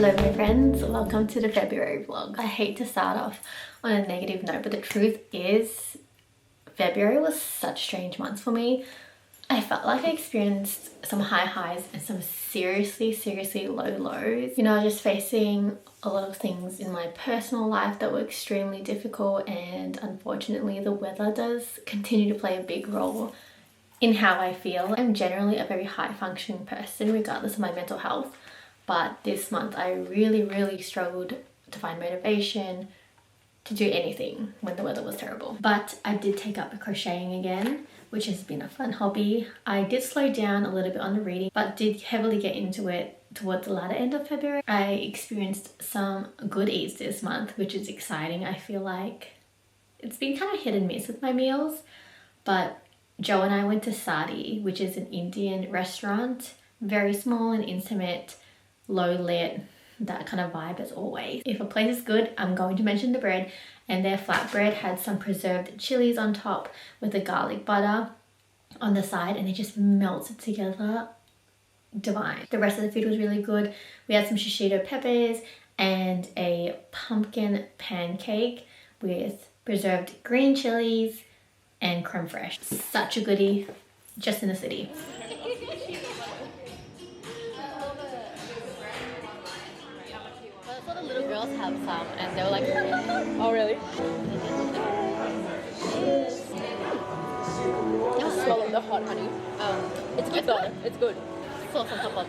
Hello my friends, welcome to the February vlog. I hate to start off on a negative note, but the truth is February was such strange months for me. I felt like I experienced some high highs and some seriously low lows. You know, just facing a lot of things in my personal life that were extremely difficult, and unfortunately the weather does continue to play a big role in how I feel. I'm generally a very high functioning person regardless of my mental health, but this month I really struggled to find motivation to do anything when the weather was terrible. But I did take up crocheting again, which has been a fun hobby. I did slow down a little bit on the reading, but did heavily get into it towards the latter end of February. I experienced some good eats this month, which is exciting. I feel like it's been kind of hit and miss with my meals, but Joe and I went to Sadi, which is an Indian restaurant, very small and intimate, low lit, that kind of vibe as always. If a place is good, I'm going to mention the bread, and their flatbread had some preserved chilies on top with a garlic butter on the side, and it just melted together. Divine. The rest of the food was really good. We had some shishito peppers and a pumpkin pancake with preserved green chilies and creme fraiche. Such a goodie, just in the city. The little girls have some and they were like, oh really? Just swallow the hot honey. It's good though, it's good. Sauce on top of.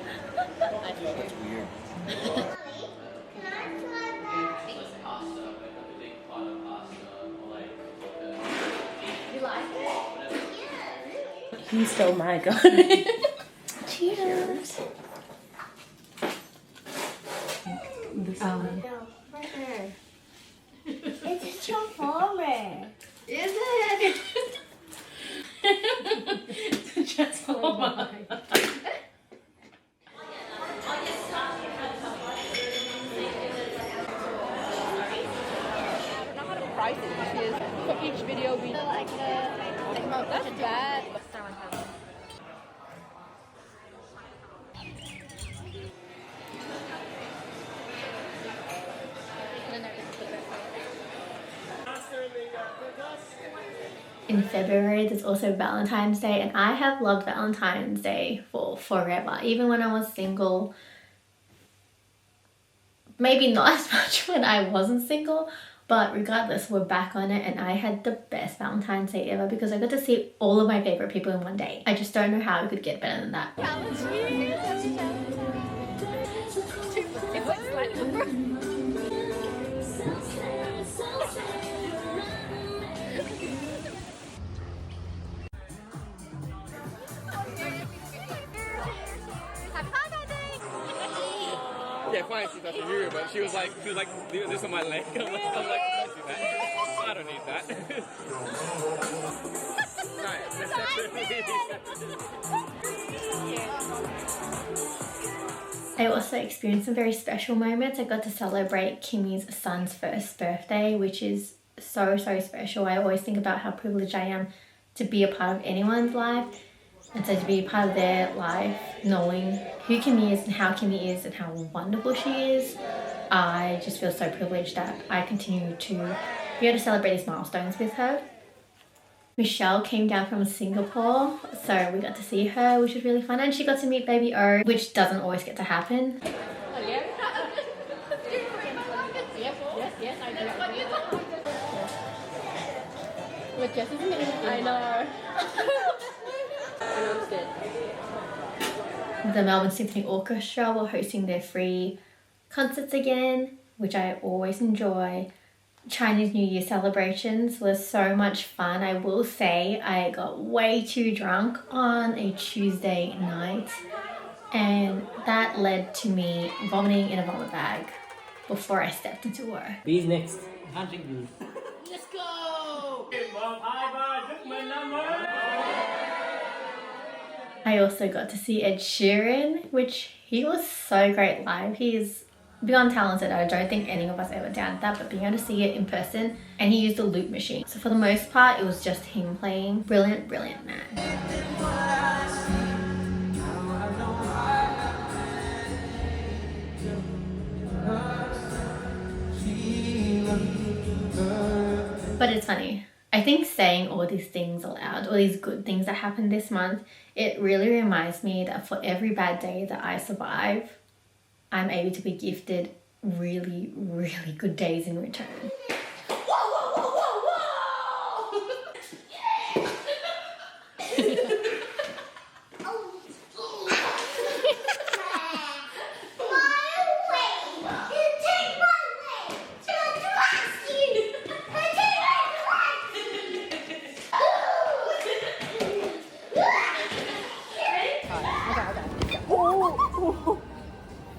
That's weird. You like it? He stole my gun. Cheers. It's a transformer. Is it? It's a transformer. For each video we like that's bad. In February there's also Valentine's Day, and I have loved Valentine's Day for forever. Even when I was single, maybe not as much when I wasn't single, but regardless, we're back on it, and I had the best Valentine's Day ever because I got to see all of my favorite people in one day. I just don't know how it could get better than that. Yeah, fine, she's not here, but she was like, leave this on my leg. I'm like, I don't need that. I also experienced some very special moments. I got to celebrate Kimmy's son's first birthday, which is so special. I always think about how privileged I am to be a part of anyone's life, and so to be a part of their life, knowing who Kimmy is and how Kimmy is and how wonderful she is, I just feel so privileged that I continue to be able to celebrate these milestones with her. Michelle came down from Singapore, so we got to see her, which was really fun, and she got to meet baby O, which doesn't always get to happen. I know. The Melbourne Symphony Orchestra were hosting their free concerts again, which I always enjoy. Chinese New Year celebrations was so much fun. I will say I got way too drunk on a Tuesday night, and that led to me vomiting in a vomit bag before I stepped into work. Bees next. Hunting bees. Let's go! I also got to see Ed Sheeran, which he was so great live. He is beyond talented. I don't think any of us ever doubted that, but being able to see it in person, and he used a loop machine. So for the most part, it was just him playing. Brilliant man. But it's funny. I think saying all these things aloud, all these good things that happened this month, it really reminds me that for every bad day that I survive, I'm able to be gifted really, really good days in return.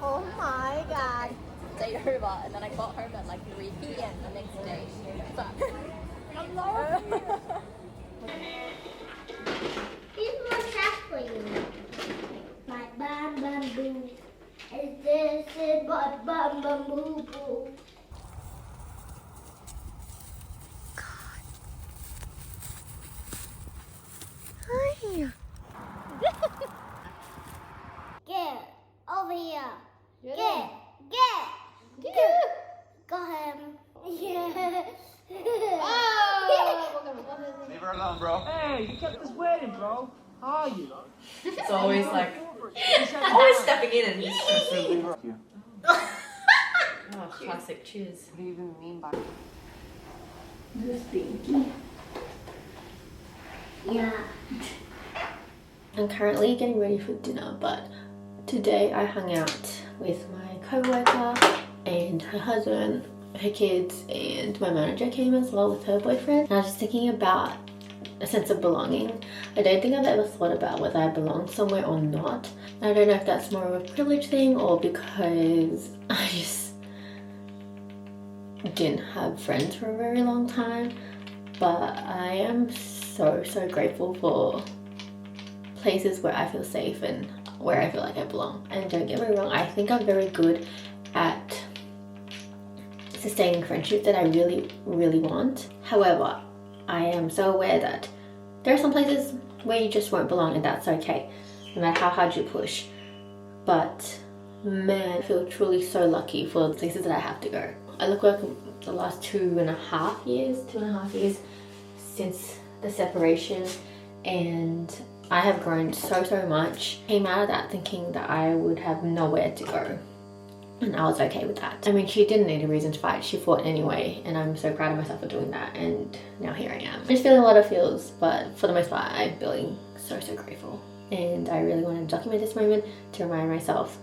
Oh my god. Stayed over and then I got home at like 3 p.m. the next day. So, Here's more stuff for you. My bam bam boo. And this is my bam bam boo boo. Get over here. Get. Got him. Yeah. Leave her alone, bro. Hey, you kept us waiting, bro. How are you? It's always like, always stepping in and oh, classic. Cheers. What do you even mean by Yeah. I'm currently getting ready for dinner, but today I hung out with my co-worker and her husband, her kids, and my manager came as well with her boyfriend. And I was just thinking about a sense of belonging. I don't think I've ever thought about whether I belong somewhere or not. I don't know if that's more of a privilege thing or because I just didn't have friends for a very long time, but I am so grateful for places where I feel safe and where I feel like I belong. And don't get me wrong, I think I'm very good at sustaining friendships that I really want. However, I am so aware that there are some places where you just won't belong, and that's okay, no matter how hard you push. But man, I feel truly so lucky for the places that I have to go. I look back at the last 2.5 years since the separation, and I have grown so much. Came out of that thinking that I would have nowhere to go, and I was okay with that. I mean, she didn't need a reason to fight, she fought anyway, and I'm so proud of myself for doing that, and now here I am. I'm just feeling a lot of feels, but for the most part I'm feeling so grateful, and I really want to document this moment to remind myself,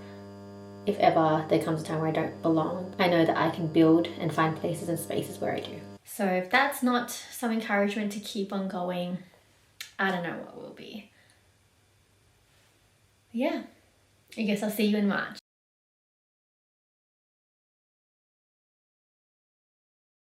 if ever there comes a time where I don't belong, I know that I can build and find places and spaces where I do. So if that's not some encouragement to keep on going, I don't know what will be. Yeah, I guess I'll see you in March.